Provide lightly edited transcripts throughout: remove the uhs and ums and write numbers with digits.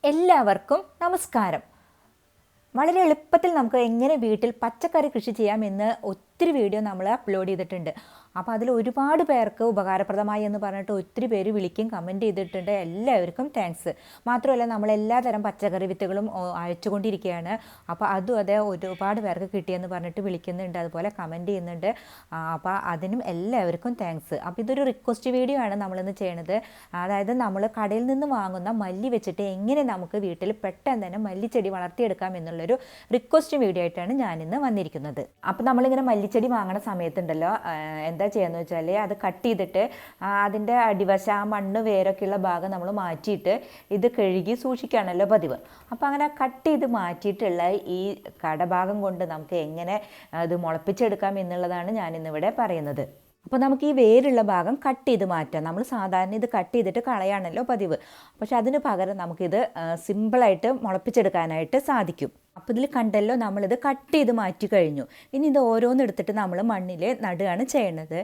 എല്ലാവർക്കും നമസ്കാരം. വളരെ എളുപ്പത്തിൽ നമുക്ക് എങ്ങനെ വീട്ടിൽ പച്ചക്കറി കൃഷി ചെയ്യാമെന്ന് ഒത്തിരി വീഡിയോ നമ്മൾ അപ്ലോഡ് ചെയ്തിട്ടുണ്ട്. അപ്പോൾ അതിൽ ഒരുപാട് പേർക്ക് ഉപകാരപ്രദമായി എന്ന് പറഞ്ഞിട്ട് ഒത്തിരി പേര് വിളിക്കും, കമൻറ്റ് ചെയ്തിട്ടുണ്ട്. എല്ലാവർക്കും താങ്ക്സ്. മാത്രമല്ല നമ്മൾ എല്ലാതരം പച്ചക്കറി വിത്തുകളും അയച്ചുകൊണ്ടിരിക്കുകയാണ്. അപ്പോൾ അതും അതേ ഒരുപാട് പേർക്ക് കിട്ടിയെന്ന് പറഞ്ഞിട്ട് വിളിക്കുന്നുണ്ട്, അതുപോലെ കമൻറ്റ് ചെയ്യുന്നുണ്ട്. അപ്പോൾ അതിനും എല്ലാവർക്കും താങ്ക്സ്. അപ്പോൾ ഇതൊരു റിക്വസ്റ്റ് വീഡിയോ ആണ് നമ്മളിന്ന് ചെയ്യണത്. അതായത് നമ്മൾ കടയിൽ നിന്ന് വാങ്ങുന്ന മല്ലി വെച്ചിട്ട് എങ്ങനെ നമുക്ക് വീട്ടിൽ പെട്ടെന്ന് തന്നെ മല്ലിച്ചെടി വളർത്തിയെടുക്കാം എന്നുള്ളൊരു റിക്വസ്റ്റ് വീഡിയോ ആയിട്ടാണ് ഞാനിന്ന് വന്നിരിക്കുന്നത്. അപ്പോൾ നമ്മളിങ്ങനെ മല്ലിച്ചെടി വാങ്ങണ സമയത്തുണ്ടല്ലോ, എന്താ ചെയ്യാന്ന് വെച്ചാൽ അത് കട്ട് ചെയ്തിട്ട് അതിൻ്റെ അടിവശം, ആ മണ്ണ് വേരൊക്കെയുള്ള ഭാഗം നമ്മൾ മാറ്റിയിട്ട് ഇത് കഴുകി സൂക്ഷിക്കുകയാണല്ലോ പതിവ്. അപ്പോൾ അങ്ങനെ കട്ട് ചെയ്ത് മാറ്റിയിട്ടുള്ള ഈ കടഭാഗം കൊണ്ട് നമുക്ക് എങ്ങനെ ഇത് മുളപ്പിച്ചെടുക്കാം എന്നുള്ളതാണ് ഞാനിന്നിവിടെ പറയുന്നത്. അപ്പോൾ നമുക്ക് ഈ വേരുള്ള ഭാഗം കട്ട് ചെയ്ത് മാറ്റാം. നമ്മൾ സാധാരണ ഇത് കട്ട് ചെയ്തിട്ട് കളയാണല്ലോ പതിവ്. പക്ഷെ അതിന് പകരം നമുക്കിത് സിമ്പിളായിട്ട് മുളപ്പിച്ചെടുക്കാനായിട്ട് സാധിക്കും. അപ്പോൾ ഇതിൽ കണ്ടല്ലോ, നമ്മളിത് കട്ട് ചെയ്ത് മാറ്റി കഴിഞ്ഞു. ഇനി ഇത് ഓരോന്നെടുത്തിട്ട് നമ്മൾ മണ്ണിൽ നടുകയാണ് ചെയ്യണത്.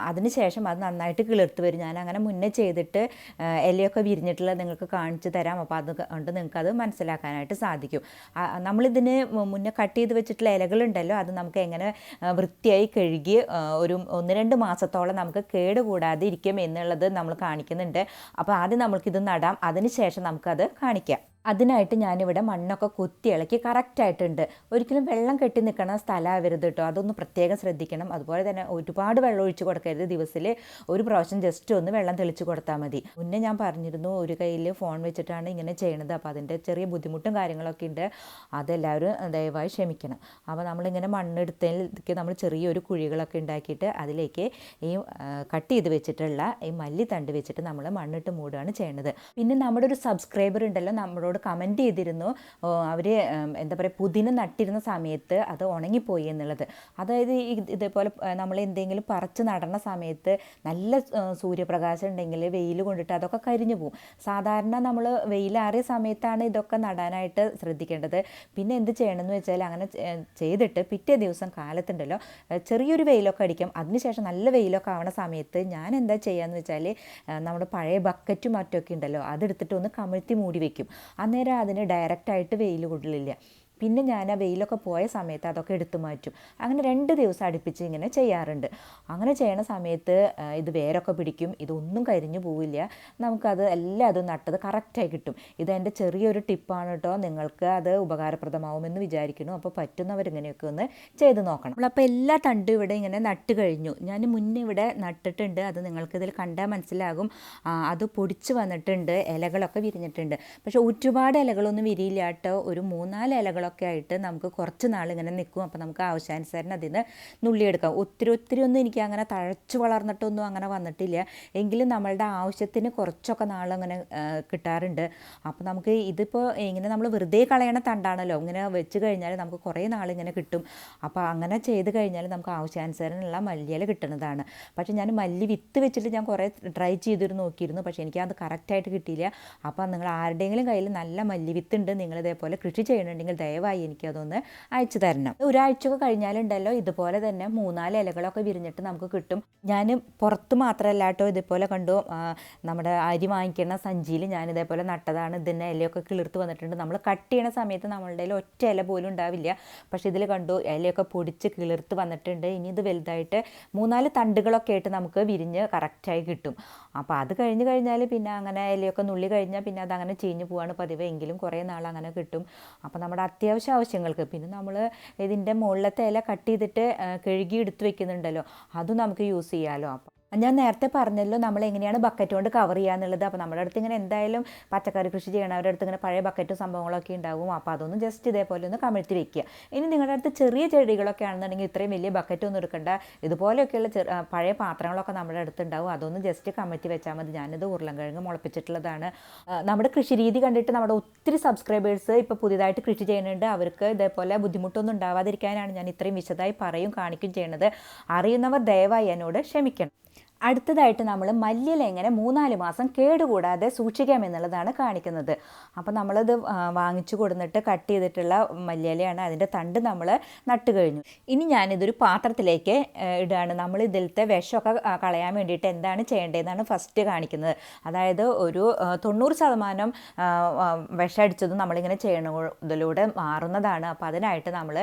അതിന് ശേഷം അത് നന്നായിട്ട് കിളിർത്ത് വരും. ഞാൻ അങ്ങനെ മുന്നേ ചെയ്തിട്ട് ഇലയൊക്കെ വിരിഞ്ഞിട്ടുള്ളത് നിങ്ങൾക്ക് കാണിച്ചു തരാം. അപ്പോൾ അത് കൊണ്ട് നിങ്ങൾക്കത് മനസ്സിലാക്കാനായിട്ട് സാധിക്കും. നമ്മളിതിന് മുന്നേ കട്ട് ചെയ്ത് വെച്ചിട്ടുള്ള ഇലകളുണ്ടല്ലോ, അത് നമുക്ക് എങ്ങനെ വൃത്തിയായി കഴുകി ഒരു 1-2 മാസത്തോളം നമുക്ക് കേടുകൂടാതെ ഇരിക്കും എന്നുള്ളത് നമ്മൾ കാണിക്കുന്നുണ്ട്. അപ്പോൾ ആദ്യം നമ്മൾക്കിത് നടാം, അതിന് ശേഷം നമുക്കത് കാണിക്കാം. അതിനായിട്ട് ഞാനിവിടെ മണ്ണൊക്കെ കുത്തി ഇളക്കി കറക്റ്റായിട്ടുണ്ട്. ഒരിക്കലും വെള്ളം കെട്ടി നിൽക്കണ സ്ഥലമാവരുത് കേട്ടോ, അതൊന്ന് പ്രത്യേകം ശ്രദ്ധിക്കണം. അതുപോലെ തന്നെ ഒരുപാട് വെള്ളം ഒഴിച്ച് കൊടുക്കരുത്. ദിവസത്തിൽ ഒരു പ്രാവശ്യം ജസ്റ്റ് ഒന്ന് വെള്ളം തെളിച്ച് കൊടുത്താൽ മതി. മുന്നേ ഞാൻ പറഞ്ഞിരുന്നു, ഒരു കയ്യിൽ ഫോൺ വെച്ചിട്ടാണ് ഇങ്ങനെ ചെയ്യണത്. അപ്പോൾ അതിൻ്റെ ചെറിയ ബുദ്ധിമുട്ടും കാര്യങ്ങളൊക്കെ ഉണ്ട്, അതെല്ലാവരും ദയവായി ക്ഷമിക്കണം. അപ്പോൾ നമ്മളിങ്ങനെ മണ്ണെടുത്തതിലേക്ക് നമ്മൾ ചെറിയൊരു കുഴികളൊക്കെ ഉണ്ടാക്കിയിട്ട് അതിലേക്ക് ഈ കട്ട് ചെയ്ത് വെച്ചിട്ടുള്ള ഈ മല്ലിത്തണ്ട് വെച്ചിട്ട് നമ്മൾ മണ്ണിട്ട് മൂടുകയാണ് ചെയ്യണത്. പിന്നെ നമ്മുടെ ഒരു സബ്സ്ക്രൈബർ ഉണ്ടല്ലോ, നമ്മളോട് കമൻറ്റ് ചെയ്തിരുന്നു, അവർ എന്താ പറയുക, പുതിന നട്ടിരുന്ന സമയത്ത് അത് ഉണങ്ങിപ്പോയി എന്നുള്ളത്. അതായത് ഇതേപോലെ നമ്മൾ എന്തെങ്കിലും പറിച്ച് നടന്ന സമയത്ത് നല്ല സൂര്യപ്രകാശം ഉണ്ടെങ്കിൽ വെയിൽ കൊണ്ടിട്ട് അതൊക്കെ കരിഞ്ഞു പോകും. സാധാരണ നമ്മൾ വെയിലാറിയ സമയത്താണ് ഇതൊക്കെ നടാനായിട്ട് ശ്രദ്ധിക്കേണ്ടത്. പിന്നെ എന്ത് ചെയ്യണമെന്ന് വെച്ചാൽ, അങ്ങനെ ചെയ്തിട്ട് പിറ്റേ ദിവസം കാലത്തുണ്ടല്ലോ ചെറിയൊരു വെയിലൊക്കെ അടിക്കും. അതിനുശേഷം നല്ല വെയിലൊക്കെ ആവണ സമയത്ത് ഞാൻ എന്താ ചെയ്യാന്ന് വെച്ചാൽ, നമ്മുടെ പഴയ ബക്കറ്റും മറ്റൊക്കെ ഉണ്ടല്ലോ, അതെടുത്തിട്ട് ഒന്ന് കമിഴ്ത്തി മൂടി വയ്ക്കും. അന്നേരം അതിന് ഡയറക്റ്റായിട്ട് വെയിൽ കൊള്ളില്ല. പിന്നെ ഞാൻ ആ വെയിലൊക്കെ പോയ സമയത്ത് അതൊക്കെ എടുത്തു മാറ്റും. അങ്ങനെ 2 ദിവസം അടുപ്പിച്ച് ഇങ്ങനെ ചെയ്യാറുണ്ട്. അങ്ങനെ ചെയ്യണ സമയത്ത് ഇത് വേരൊക്കെ പിടിക്കും, ഇതൊന്നും കരിഞ്ഞു പോവില്ല. നമുക്കത് എല്ലാം അത് നട്ടത് കറക്റ്റായി കിട്ടും. ഇതെൻ്റെ ചെറിയൊരു ടിപ്പാണ് കേട്ടോ, നിങ്ങൾക്ക് അത് ഉപകാരപ്രദമാവുമെന്ന് വിചാരിക്കുന്നു. അപ്പോൾ പറ്റുന്നവരിങ്ങനെയൊക്കെ ഒന്ന് ചെയ്ത് നോക്കണം. അപ്പോൾ എല്ലാ തണ്ടും ഇവിടെ ഇങ്ങനെ നട്ട് കഴിഞ്ഞു. ഞാൻ മുന്നേ ഇവിടെ നട്ടിട്ടുണ്ട്, അത് നിങ്ങൾക്കിതിൽ കണ്ടാൽ മനസ്സിലാകും. അത് പൊടിച്ച് വന്നിട്ടുണ്ട്, ഇലകളൊക്കെ വിരിഞ്ഞിട്ടുണ്ട്. പക്ഷേ ഒരുപാട് ഇലകളൊന്നും വിരിയില്ല കേട്ടോ, ഒരു 3-4 ഇലകളൊക്കെ ആയിട്ട് നമുക്ക് കുറച്ച് നാൾ ഇങ്ങനെ നിൽക്കും. അപ്പോൾ നമുക്ക് ആവശ്യാനുസരണം അതിന് നുള്ളിയെടുക്കാം. ഒത്തിരി ഒന്നും എനിക്ക് അങ്ങനെ തഴച്ചു വളർന്നിട്ടൊന്നും അങ്ങനെ വന്നിട്ടില്ല, എങ്കിലും നമ്മളുടെ ആവശ്യത്തിന് കുറച്ചൊക്കെ നാളങ്ങനെ കിട്ടാറുണ്ട്. അപ്പോൾ നമുക്ക് ഇതിപ്പോൾ ഇങ്ങനെ നമ്മൾ വെറുതെ കളയണ തണ്ടാണല്ലോ, ഇങ്ങനെ വെച്ച് കഴിഞ്ഞാൽ നമുക്ക് കുറേ നാളിങ്ങനെ കിട്ടും. അപ്പോൾ അങ്ങനെ ചെയ്ത് കഴിഞ്ഞാൽ നമുക്ക് ആവശ്യാനുസരണമുള്ള മല്ലിയില കിട്ടുന്നതാണ്. പക്ഷേ ഞാൻ മല്ലി വിത്ത് വെച്ചിട്ട് ഞാൻ കുറേ ട്രൈ ചെയ്തിട്ട് നോക്കിയിരുന്നു, പക്ഷേ എനിക്കത് കറക്റ്റായിട്ട് കിട്ടിയില്ല. അപ്പോൾ നിങ്ങൾ ആരുടെയെങ്കിലും കയ്യിൽ നല്ല മല്ലി വിത്തുണ്ട്, നിങ്ങളിതേപോലെ കൃഷി ചെയ്യണമെങ്കിൽ ദയവായി എനിക്കതൊന്ന് അയച്ചു തരണം. ഒരാഴ്ചയൊക്കെ കഴിഞ്ഞാലുണ്ടല്ലോ ഇതുപോലെ തന്നെ 3-4 ഇലകളൊക്കെ വിരിഞ്ഞിട്ട് നമുക്ക് കിട്ടും. ഞാൻ പുറത്ത് മാത്രമല്ല കേട്ടോ, ഇതുപോലെ കണ്ടു നമ്മുടെ അരി വാങ്ങിക്കുന്ന സഞ്ചിയിൽ ഞാൻ ഇതേപോലെ നട്ടതാണ്. ഇതിൻ്റെ ഇലയൊക്കെ കിളിർത്ത് വന്നിട്ടുണ്ട്. നമ്മൾ കട്ട് ചെയ്യണ സമയത്ത് നമ്മളുടെ ഒറ്റ ഇല പോലും ഉണ്ടാവില്ല. പക്ഷേ ഇതിൽ കണ്ടു ഇലയൊക്കെ പൊടിച്ച് കിളിർത്ത് വന്നിട്ടുണ്ട്. ഇനി ഇത് വലുതായിട്ട് 3-4 തണ്ടുകളൊക്കെ ആയിട്ട് നമുക്ക് വിരിഞ്ഞ് കറക്റ്റായി കിട്ടും. അപ്പോൾ അത് കഴിഞ്ഞ് കഴിഞ്ഞാൽ പിന്നെ അങ്ങനെ ഇലയൊക്കെ നുള്ളി കഴിഞ്ഞാൽ പിന്നെ അതങ്ങനെ ചീഞ്ഞ് പോവാണ് പതിവ്. എങ്കിലും കുറേ നാൾ അങ്ങനെ കിട്ടും. അപ്പോൾ നമ്മുടെ അത്യാവശ്യ ആവശ്യങ്ങൾക്ക്, പിന്നെ നമ്മൾ ഇതിൻ്റെ മുകളിലത്തെ ഇല കട്ട് ചെയ്തിട്ട് കഴുകി എടുത്ത് വെക്കുന്നുണ്ടല്ലോ, അതും നമുക്ക് യൂസ് ചെയ്യാമല്ലോ. അപ്പോൾ ഞാൻ നേരത്തെ പറഞ്ഞല്ലോ നമ്മൾ എങ്ങനെയാണ് ബക്കറ്റ് കൊണ്ട് കവർ ചെയ്യുക എന്നുള്ളത്. അപ്പോൾ നമ്മുടെ അടുത്ത് ഇങ്ങനെ എന്തായാലും പച്ചക്കറി കൃഷി ചെയ്യണവരുടെ അടുത്ത് ഇങ്ങനെ പഴയ ബക്കറ്റും സംഭവങ്ങളൊക്കെ ഉണ്ടാവും. അപ്പോൾ അതൊന്ന് ജസ്റ്റ് ഇതേപോലെ ഒന്ന് കമിഴ്ത്തി വെക്കുക. ഇനി നിങ്ങളുടെ അടുത്ത് ചെറിയ ചെടികളൊക്കെ ആണെന്നുണ്ടെങ്കിൽ ഇത്രയും വലിയ ബക്കറ്റൊന്നും എടുക്കണ്ട, ഇതുപോലെയൊക്കെയുള്ള പഴയ പാത്രങ്ങളൊക്കെ നമ്മുടെ അടുത്തുണ്ടാവും. അതൊന്ന് ജസ്റ്റ് കമിഴ്ത്തി വെച്ചാൽ മതി. ഞാനിത് ഉരുളൻകിഴങ്ങ് മുളപ്പിച്ചിട്ടുള്ളതാണ്. നമ്മുടെ കൃഷി രീതി കണ്ടിട്ട് നമ്മുടെ ഒത്തിരി സബ്സ്ക്രൈബേഴ്സ് ഇപ്പോൾ പുതിയതായിട്ട് കൃഷി ചെയ്യുന്നുണ്ട്. അവർക്ക് ഇതേപോലെ ബുദ്ധിമുട്ടൊന്നും ഉണ്ടാവാതിരിക്കാനാണ് ഞാൻ ഇത്രയും വിശദമായി കാണിക്കുകയും ചെയ്യുന്നത്. അറിയുന്നവർ ദയവായി എന്നോട് ക്ഷമിക്കണം. അടുത്തതായിട്ട് നമ്മൾ മല്ലിയില എങ്ങനെ 3-4 മാസം കേടുകൂടാതെ സൂക്ഷിക്കാം എന്നുള്ളതാണ് കാണിക്കുന്നത്. അപ്പോൾ നമ്മളത് വാങ്ങിച്ചു കൊടുത്തിട്ട് കട്ട് ചെയ്തിട്ടുള്ള മല്ലിയിലയാണ്. അതിൻ്റെ തണ്ട് നമ്മൾ നട്ട് കഴിഞ്ഞു. ഇനി ഞാനിതൊരു പാത്രത്തിലേക്ക് ഇടുകയാണ്. നമ്മൾ ഇതിലത്തെ വിഷമൊക്കെ കളയാൻ വേണ്ടിയിട്ട് എന്താണ് ചെയ്യേണ്ടതെന്നാണ് ഫസ്റ്റ് കാണിക്കുന്നത്. അതായത് ഒരു 90% വിഷം അടിച്ചതും നമ്മളിങ്ങനെ ചെയ്യണതിലൂടെ മാറുന്നതാണ്. അപ്പോൾ അതിനായിട്ട് നമ്മൾ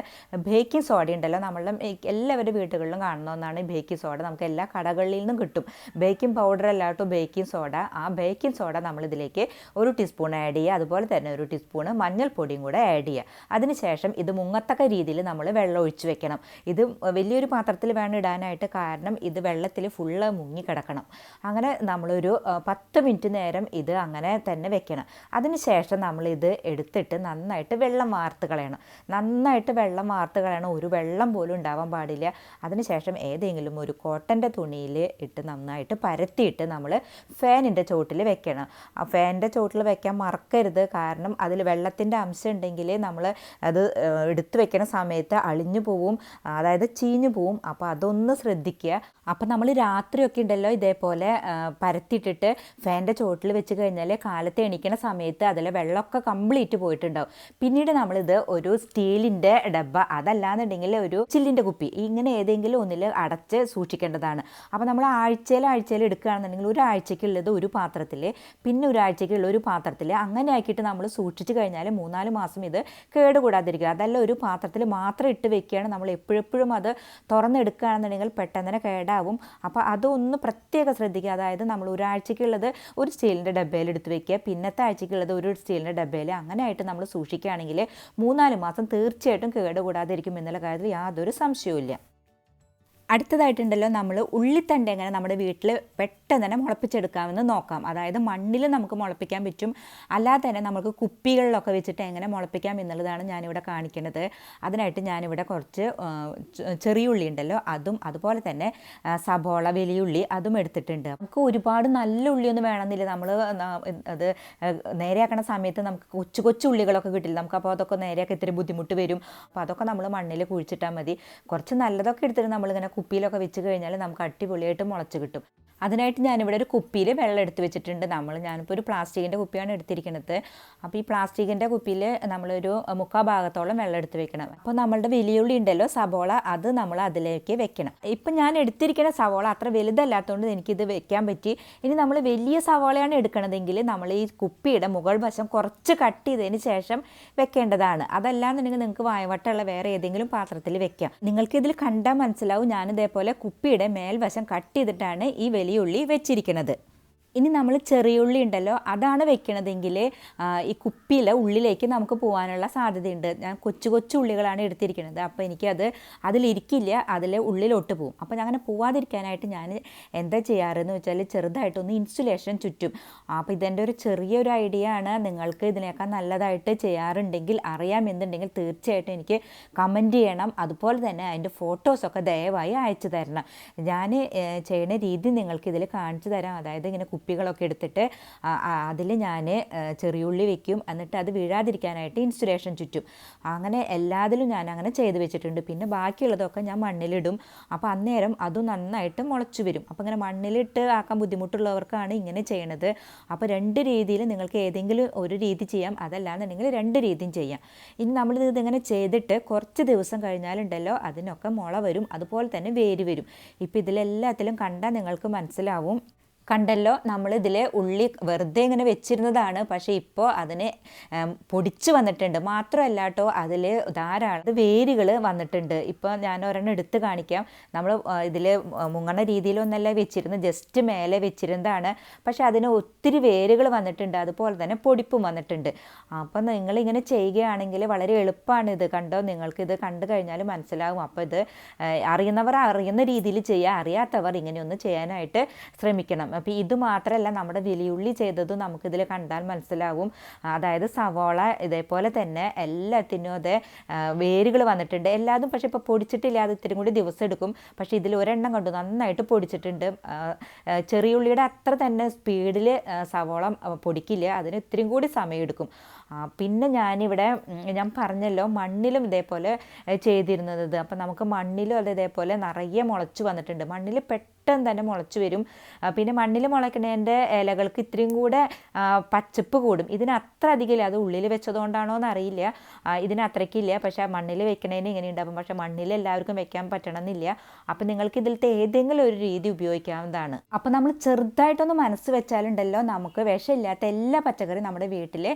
ബേക്കിംഗ് സോഡ ഉണ്ടല്ലോ, നമ്മളുടെ എല്ലാവരുടെ വീടുകളിലും കാണുന്ന ഒന്നാണ് ബേക്കിംഗ് സോഡ. നമുക്ക് എല്ലാ കടകളിൽ നിന്നും കിട്ടും. ബേക്കിംഗ് പൗഡർ അല്ലാട്ടോ ബേക്കിംഗ് സോഡ. ആ ബേക്കിംഗ് സോഡ നമ്മളിതിലേക്ക് 1 ടീസ്പൂൺ ആഡ് ചെയ്യുക. അതുപോലെ തന്നെ 1 ടീസ്പൂൺ മഞ്ഞൾപ്പൊടിയും കൂടെ ആഡ് ചെയ്യുക. അതിനുശേഷം ഇത് മുങ്ങത്തക്ക രീതിയിൽ നമ്മൾ വെള്ളം ഒഴിച്ച് വെക്കണം. ഇത് വലിയൊരു പാത്രത്തിൽ വേണം ഇടാനായിട്ട്, കാരണം ഇത് വെള്ളത്തിൽ ഫുള്ള് മുങ്ങി കിടക്കണം. അങ്ങനെ നമ്മളൊരു 10 മിനിറ്റ് നേരം ഇത് അങ്ങനെ തന്നെ വെക്കണം. അതിനുശേഷം നമ്മളിത് എടുത്തിട്ട് നന്നായിട്ട് വെള്ളം വാർത്ത് കളയണം. നന്നായിട്ട് വെള്ളം വാർത്ത് കളയണം. ഒരു വെള്ളം പോലും ഉണ്ടാവാൻ പാടില്ല. അതിനുശേഷം ഏതെങ്കിലും ഒരു കോട്ടൻ്റെ തുണിയിൽ ഇട്ട് നന്നായിട്ട് പരത്തിയിട്ട് നമ്മൾ ഫാനിൻ്റെ ചോട്ടിൽ വെക്കണം. ആ ഫാനിൻ്റെ ചോട്ടിൽ വെക്കാൻ മറക്കരുത്. കാരണം അതിൽ വെള്ളത്തിൻ്റെ അംശം ഉണ്ടെങ്കിൽ നമ്മൾ അത് എടുത്തു വെക്കണ സമയത്ത് അളിഞ്ഞു പോവും, അതായത് ചീഞ്ഞു പോവും. അപ്പോൾ അതൊന്ന് ശ്രദ്ധിക്കുക. അപ്പോൾ നമ്മൾ രാത്രിയൊക്കെ ഉണ്ടല്ലോ ഇതേപോലെ പരത്തിയിട്ടിട്ട് ഫാനിൻ്റെ ചോട്ടിൽ വെച്ച് കഴിഞ്ഞാൽ കാലത്ത് എണീക്കണ സമയത്ത് അതിലെ വെള്ളമൊക്കെ കംപ്ലീറ്റ് പോയിട്ടുണ്ടാവും. പിന്നീട് നമ്മളിത് ഒരു സ്റ്റീലിൻ്റെ ഡബ്ബ, അതല്ലാന്നുണ്ടെങ്കിൽ ഒരു ചില്ലിൻ്റെ കുപ്പി, ഇങ്ങനെ ഏതെങ്കിലും ഒന്നിൽ അടച്ച് സൂക്ഷിക്കേണ്ടതാണ്. അപ്പോൾ നമ്മൾ ആഴ്ചയിൽ എടുക്കുകയാണെന്നുണ്ടെങ്കിൽ ഒരാഴ്ചയ്ക്കുള്ളത് ഒരു പാത്രത്തിൽ, പിന്നെ ഒരാഴ്ചയ്ക്കുള്ള ഒരു പാത്രത്തിൽ, അങ്ങനെ ആക്കിയിട്ട് നമ്മൾ സൂക്ഷിച്ച് കഴിഞ്ഞാൽ 3-4 മാസം ഇത് കേടുകൂടാതിരിക്കുക. അതല്ല ഒരു പാത്രത്തിൽ മാത്രം ഇട്ട് വെക്കുകയാണ് നമ്മൾ എപ്പോഴെപ്പോഴും അത് തുറന്നെടുക്കുകയാണെന്നുണ്ടെങ്കിൽ പെട്ടെന്ന് തന്നെ കേടാവും. അപ്പോൾ അതൊന്ന് പ്രത്യേകം ശ്രദ്ധിക്കുക. അതായത് നമ്മൾ ഒരാഴ്ചയ്ക്കുള്ളത് ഒരു സ്റ്റീലിൻ്റെ ഡബ്ബയിൽ എടുത്ത് വെക്കുക, പിന്നത്തെ ആഴ്ചയ്ക്കുള്ളത് ഒരു സ്റ്റീലിൻ്റെ ഡബ്ബയിൽ, അങ്ങനെ ആയിട്ട് നമ്മൾ സൂക്ഷിക്കുകയാണെങ്കിൽ 3-4 മാസം തീർച്ചയായിട്ടും കേടുകൂടാതിരിക്കും എന്നുള്ള കാര്യത്തിൽ യാതൊരു സംശയവുമില്ല. അടുത്തതായിട്ടുണ്ടല്ലോ നമ്മൾ ഉള്ളിത്തണ്ട് എങ്ങനെ നമ്മുടെ വീട്ടിൽ പെട്ടെന്ന് തന്നെ മുളപ്പിച്ചെടുക്കാമെന്ന് നോക്കാം. അതായത് മണ്ണിൽ നമുക്ക് മുളപ്പിക്കാൻ പറ്റും, അല്ലാതെ തന്നെ നമുക്ക് കുപ്പികളിലൊക്കെ വെച്ചിട്ട് എങ്ങനെ മുളപ്പിക്കാം എന്നുള്ളതാണ് ഞാനിവിടെ കാണിക്കുന്നത്. അതിനായിട്ട് ഞാനിവിടെ കുറച്ച് ചെറിയ ഉള്ളി ഉണ്ടല്ലോ അതും, അതുപോലെ തന്നെ സബോള വലിയുള്ളി അതും എടുത്തിട്ടുണ്ട്. നമുക്ക് ഒരുപാട് നല്ല ഉള്ളിയൊന്നും വേണമെന്നില്ല. നമ്മൾ അത് നേരെയാക്കണ സമയത്ത് നമുക്ക് കൊച്ചു കൊച്ചു ഉള്ളികളൊക്കെ കിട്ടില്ല നമുക്ക്. അപ്പോൾ അതൊക്കെ നേരെയാക്കി ഇത്തിരി ബുദ്ധിമുട്ട് വരും. അപ്പോൾ അതൊക്കെ നമ്മൾ മണ്ണിൽ കുഴിച്ചിട്ടാൽ മതി. കുറച്ച് നല്ലതൊക്കെ എടുത്തിട്ട് നമ്മളിങ്ങനെ കുപ്പിയിലൊക്കെ വെച്ച് കഴിഞ്ഞാൽ നമുക്ക് അടിപൊളിയായിട്ട് മുളച്ച് കിട്ടും. അതിനായിട്ട് ഞാനിവിടെ ഒരു കുപ്പിയിൽ വെള്ളം എടുത്ത് വെച്ചിട്ടുണ്ട്. ഞാനിപ്പോൾ ഒരു പ്ലാസ്റ്റിക്കിൻ്റെ കുപ്പിയാണ് എടുത്തിരിക്കുന്നത്. അപ്പോൾ ഈ പ്ലാസ്റ്റിക്കിൻ്റെ കുപ്പിയിൽ നമ്മളൊരു 3/4 ഭാഗത്തോളം വെള്ളം എടുത്ത് വെക്കണം. അപ്പോൾ നമ്മളുടെ വലിയുള്ളി ഉണ്ടല്ലോ സവോള, അത് നമ്മൾ അതിലേക്ക് വെക്കണം. ഇപ്പം ഞാൻ എടുത്തിരിക്കുന്ന സവോള അത്ര വലുതല്ലാത്തതുകൊണ്ട് എനിക്കിത് വെക്കാൻ പറ്റി. ഇനി നമ്മൾ വലിയ സവോളയാണ് എടുക്കണതെങ്കിൽ നമ്മൾ ഈ കുപ്പിയുടെ മുകൾ വശം കുറച്ച് കട്ട് ചെയ്തതിന് ശേഷം വെക്കേണ്ടതാണ്. അതല്ലാന്നുണ്ടെങ്കിൽ നിങ്ങൾക്ക് വായവട്ടമുള്ള വേറെ ഏതെങ്കിലും പാത്രത്തിൽ വെക്കാം. നിങ്ങൾക്കിതിൽ കണ്ടാൽ മനസ്സിലാവും ഞാനിതേപോലെ കുപ്പിയുടെ മേൽവശം കട്ട് ചെയ്തിട്ടാണ് ഈ വലിയുള്ളി വെച്ചിരിക്കുന്നത്. ഇനി നമ്മൾ ചെറിയുള്ളി ഉണ്ടല്ലോ അതാണ് വെക്കണതെങ്കിൽ ഈ കുപ്പിയിലെ ഉള്ളിലേക്ക് നമുക്ക് പോകാനുള്ള സാധ്യതയുണ്ട്. ഞാൻ കൊച്ചു കൊച്ചു ഉള്ളികളാണ് എടുത്തിരിക്കുന്നത്. അപ്പോൾ എനിക്കത് അതിലിരിക്കില്ല, അതിൽ ഉള്ളിലോട്ട് പോകും. അപ്പോൾ അങ്ങനെ പോവാതിരിക്കാനായിട്ട് ഞാൻ എന്താ ചെയ്യാറെന്ന് വെച്ചാൽ ചെറുതായിട്ടൊന്ന് ഇൻസുലേഷൻ ചുറ്റും. അപ്പോൾ ഇതെൻ്റെ ഒരു ചെറിയൊരു ഐഡിയ ആണ്. നിങ്ങൾക്ക് ഇതിനേക്കാൾ നല്ലതായിട്ട് ചെയ്യാറുണ്ടെങ്കിൽ അറിയാമെന്നുണ്ടെങ്കിൽ തീർച്ചയായിട്ടും എനിക്ക് കമൻറ്റ് ചെയ്യണം. അതുപോലെ തന്നെ അതിൻ്റെ ഫോട്ടോസൊക്കെ ദയവായി അയച്ചു തരണം. ഞാൻ ചെയ്യുന്ന രീതി നിങ്ങൾക്ക് ഇതിൽ കാണിച്ചു തരാം. അതായത് ഇങ്ങനെ കുപ്പികളൊക്കെ എടുത്തിട്ട് അതിൽ ഞാൻ ചെറിയുള്ളി വെക്കും, എന്നിട്ട് അത് വീഴാതിരിക്കാനായിട്ട് ഇൻസുലേഷൻ ചുറ്റും. അങ്ങനെ എല്ലാത്തിലും ഞാൻ അങ്ങനെ ചെയ്ത് വെച്ചിട്ടുണ്ട്. പിന്നെ ബാക്കിയുള്ളതൊക്കെ ഞാൻ മണ്ണിലിടും. അപ്പോൾ അന്നേരം അതും നന്നായിട്ട് മുളച്ചു വരും. അപ്പോൾ ഇങ്ങനെ മണ്ണിലിട്ട് ആക്കാൻ ബുദ്ധിമുട്ടുള്ളവർക്കാണ് ഇങ്ങനെ ചെയ്യണത്. അപ്പോൾ 2 രീതിയിൽ നിങ്ങൾക്ക് ഏതെങ്കിലും ഒരു രീതി ചെയ്യാം, അതല്ലാന്നുണ്ടെങ്കിൽ 2 രീതിയും ചെയ്യാം. ഇനി നമ്മളിതിങ്ങനെ ചെയ്തിട്ട് കുറച്ച് ദിവസം കഴിഞ്ഞാലുണ്ടല്ലോ അതിനൊക്കെ മുള വരും, അതുപോലെ തന്നെ വേര് വരും. ഇപ്പോൾ ഇതിലെല്ലാത്തിലും കണ്ടാൽ നിങ്ങൾക്ക് മനസ്സിലാവും. കണ്ടല്ലോ, നമ്മളിതിൽ ഉള്ളി വെറുതെ ഇങ്ങനെ വെച്ചിരുന്നതാണ്, പക്ഷേ ഇപ്പോൾ അതിന് പൊടിച്ച് വന്നിട്ടുണ്ട്. മാത്രമല്ല കേട്ടോ, അതിൽ ധാരാളം വേരുകൾ വന്നിട്ടുണ്ട്. ഇപ്പോൾ ഞാൻ ഒരെണ്ണം എടുത്ത് കാണിക്കാം. നമ്മൾ ഇതിൽ മുങ്ങണ രീതിയിലൊന്നല്ല വെച്ചിരുന്നത്, ജസ്റ്റ് മേലെ വെച്ചിരുന്നതാണ്. പക്ഷേ അതിന് ഒത്തിരി വേരുകൾ വന്നിട്ടുണ്ട്, അതുപോലെ തന്നെ പൊടിപ്പും വന്നിട്ടുണ്ട്. അപ്പോൾ നിങ്ങളിങ്ങനെ ചെയ്യുകയാണെങ്കിൽ വളരെ എളുപ്പമാണ്. ഇത് കണ്ടോ, നിങ്ങൾക്കിത് കണ്ടു കഴിഞ്ഞാൽ മനസ്സിലാവും. അപ്പോൾ ഇത് അറിയുന്നവർ അറിയുന്ന രീതിയിൽ ചെയ്യുക, അറിയാത്തവർ ഇങ്ങനെയൊന്ന് ചെയ്യാനായിട്ട് ശ്രമിക്കണം. അപ്പോൾ ഇത് മാത്രമല്ല, നമ്മുടെ വലിയുള്ളി ചെയ്തതും നമുക്കിതിൽ കണ്ടാൽ മനസ്സിലാവും. അതായത് സവോള ഇതേപോലെ തന്നെ എല്ലാത്തിനും അതേ വേരുകൾ വന്നിട്ടുണ്ട് എല്ലാതും. പക്ഷേ ഇപ്പോൾ പൊടിച്ചിട്ടില്ല, അത് ഇത്തിരി കൂടി ദിവസം എടുക്കും. പക്ഷേ ഇതിൽ ഒരെണ്ണം കണ്ടു നന്നായിട്ട് പൊടിച്ചിട്ടുണ്ട്. ചെറിയുള്ളിയുടെ അത്ര തന്നെ സ്പീഡിൽ സവോള പൊടിക്കില്ല, അതിന് ഇത്തിരിയും കൂടി സമയമെടുക്കും. പിന്നെ ഞാൻ പറഞ്ഞല്ലോ മണ്ണിലും ഇതേപോലെ ചെയ്തിരുന്നത്. അപ്പോൾ നമുക്ക് മണ്ണിലും അത് ഇതേപോലെ നിറയെ മുളച്ച് വന്നിട്ടുണ്ട്. മണ്ണിൽ പെട്ടെന്ന് തന്നെ മുളച്ച് വരും. പിന്നെ മണ്ണിൽ മുളയ്ക്കുന്നതിൻ്റെ ഇലകൾക്ക് ഇത്രയും കൂടെ പച്ചപ്പ് കൂടും. ഇതിന് അത്ര അധികമില്ല, അത് ഉള്ളിൽ വെച്ചതുകൊണ്ടാണോ എന്നറിയില്ല, ഇതിന് അത്രയ്ക്കില്ല. പക്ഷേ മണ്ണിൽ വെക്കണതിന് ഇങ്ങനെ ഉണ്ടാകും. പക്ഷേ മണ്ണിൽ എല്ലാവർക്കും വെക്കാൻ പറ്റണമെന്നില്ല. അപ്പോൾ നിങ്ങൾക്ക് ഇതിലത്തെ ഏതെങ്കിലും ഒരു രീതി ഉപയോഗിക്കാവുന്നതാണ്. അപ്പോൾ നമ്മൾ ചെറുതായിട്ടൊന്ന് മനസ്സ് വെച്ചാലുണ്ടല്ലോ നമുക്ക് വിഷമില്ലാത്ത എല്ലാ പച്ചക്കറിയും നമ്മുടെ വീട്ടിൽ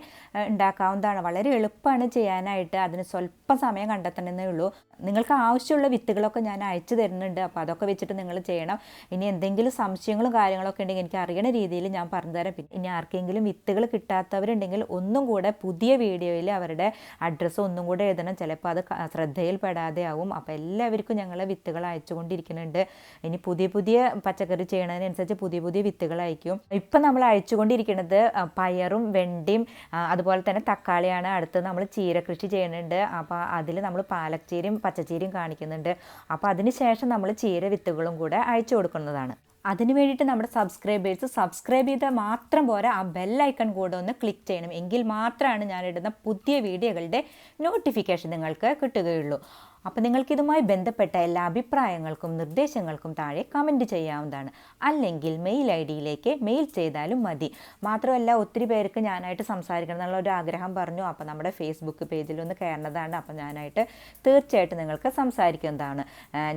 ഉണ്ടാക്കാവുന്നതാണ്. വളരെ എളുപ്പമാണ് ചെയ്യാനായിട്ട്. അതിന് സ്വല്പം സമയം കണ്ടെത്തണമെന്നേ ഉള്ളൂ. നിങ്ങൾക്ക് ആവശ്യമുള്ള വിത്തുകളൊക്കെ ഞാൻ അയച്ചു തരുന്നുണ്ട്. അപ്പോൾ അതൊക്കെ വെച്ചിട്ട് നിങ്ങൾ ചെയ്യണം. ഇനി എന്തെങ്കിലും സംശയങ്ങളും കാര്യങ്ങളൊക്കെ ഉണ്ടെങ്കിൽ എനിക്ക് അറിയണ രീതിയിൽ ഞാൻ പറഞ്ഞുതരാം. ഇനി ആർക്കെങ്കിലും വിത്തുകൾ കിട്ടാത്തവരുണ്ടെങ്കിൽ ഒന്നും കൂടെ പുതിയ വീഡിയോയിൽ അവരുടെ അഡ്രസ്സ് ഒന്നും കൂടെ എഴുതണം. ചിലപ്പോൾ അത് ശ്രദ്ധയിൽപ്പെടാതെ ആവും. അപ്പോൾ എല്ലാവർക്കും ഞങ്ങൾ വിത്തുകൾ അയച്ചുകൊണ്ടിരിക്കുന്നുണ്ട്. ഇനി പുതിയ പുതിയ പച്ചക്കറി ചെയ്യണതിനനുസരിച്ച് പുതിയ പുതിയ വിത്തുകൾ അയക്കും. ഇപ്പം നമ്മൾ അയച്ചുകൊണ്ടിരിക്കുന്നത് പയറും വെണ്ടയും അതുപോലെ തന്നെ തക്കാളിയാണ്. അടുത്ത് നമ്മൾ ചീര കൃഷി ചെയ്യുന്നുണ്ട്. അപ്പോൾ അതിൽ നമ്മൾ പാലച്ചീരയും പച്ചച്ചീരയും കാണിക്കുന്നുണ്ട്. അപ്പോൾ അതിന് ശേഷം നമ്മൾ ചീര വിത്തുകളും കൂടെ അയച്ചു കൊടുക്കുന്നതാണ്. അതിന് വേണ്ടിയിട്ട് നമ്മുടെ സബ്സ്ക്രൈബേഴ്സ് സബ്സ്ക്രൈബ് ചെയ്താൽ മാത്രം പോരാ, ആ ബെല്ലൈക്കൺ കൂടെ ഒന്ന് ക്ലിക്ക് ചെയ്യണം. എങ്കിൽ മാത്രമാണ് ഞാനിടുന്ന പുതിയ വീഡിയോകളുടെ നോട്ടിഫിക്കേഷൻ നിങ്ങൾക്ക് കിട്ടുകയുള്ളൂ. അപ്പോൾ നിങ്ങൾക്കിതുമായി ബന്ധപ്പെട്ട എല്ലാ അഭിപ്രായങ്ങൾക്കും നിർദ്ദേശങ്ങൾക്കും താഴെ കമൻറ്റ് ചെയ്യാവുന്നതാണ്. അല്ലെങ്കിൽ മെയിൽ ID-യിലേക്ക് മെയിൽ ചെയ്താലും മതി. മാത്രമല്ല ഒത്തിരി പേർക്ക് ഞാനായിട്ട് സംസാരിക്കണം എന്നുള്ള ഒരു ആഗ്രഹം പറഞ്ഞു. അപ്പോൾ നമ്മുടെ ഫേസ്ബുക്ക് പേജിലൊന്ന് കയറുന്നതാണ്. അപ്പോൾ ഞാനായിട്ട് തീർച്ചയായിട്ടും നിങ്ങൾക്ക് സംസാരിക്കുന്നതാണ്.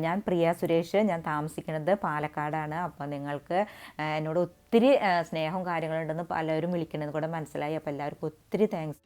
ഞാൻ പ്രിയ സുരേഷ്, ഞാൻ താമസിക്കുന്നത് പാലക്കാടാണ്. അപ്പോൾ നിങ്ങൾക്ക് എന്നോട് ഒത്തിരി സ്നേഹവും കാര്യങ്ങളുണ്ടെന്ന് പലരും വിളിക്കുന്നത് കൂടെ മനസ്സിലായി. അപ്പോൾ എല്ലാവർക്കും ഒത്തിരി താങ്ക്സ്.